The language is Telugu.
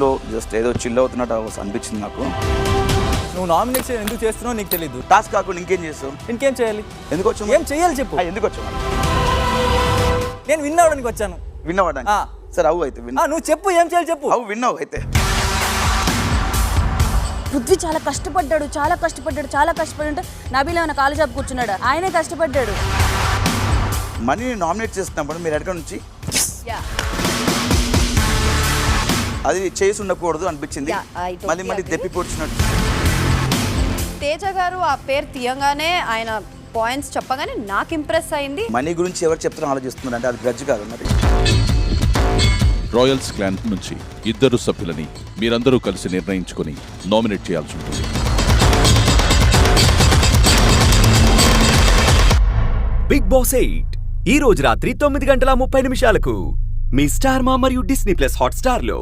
లో జస్ట్ ఏదో చిల్ అవుతున్నట్టు అనిపించింది నాకు. నువ్వు నామినేషన్ ఎందుకు చేస్తున్నావు నీకు తెలీదు. టాస్క్ కాకుండా ఇంకేం చేస్తావు? ఇంకేం చేయాలి? ఎందుకు వచ్చావు? ఏం చేయాలి చెప్పు. ఎందుకు వచ్చావు? నేను విన్ అవ్వడానికి వచ్చాను. విన్నావాడానికి? సరే అవు అయితే నువ్వు చెప్పు ఏం చేయాలి చెప్పు. అవు విన్నావు అయితే. పృథ్వీ చాలా కష్టపడ్డాడు. నబీల్ ఏమైనా కాలు జాబ్ కూర్చున్నాడు, ఆయనే కష్టపడ్డాడు. మనీని నామినేట్ చేస్తున్నప్పుడు మీరు ఎక్కడ నుంచి అది చేసి ఉండకూడదు అనిపించింది. మళ్ళీ దెప్పి పొడిచినట్టు. తేజ గారు ఆ పేరు తీయంగానే ఆయన పాయింట్స్ చెప్పగానే నాకు ఇంప్రెస్ అయింది. మనీ గురించి ఎవరు చెప్తారో ఆలోచిస్తున్నారు అంటే అది గ్రడ్జ్ కాదు మరి. రాయల్స్ క్లాన్ నుంచి 2 సభ్యులని మీరందరూ కలిసి నిర్ణయించుకొని నామినేట్ చేయాల్సి ఉంటుంది. బిగ్ బాస్ 8 ఈ రోజు రాత్రి 9 గంటల 30 నిమిషాలకు మీ స్టార్ మా మరియు డిస్నీ ప్లస్ హాట్ స్టార్ లో.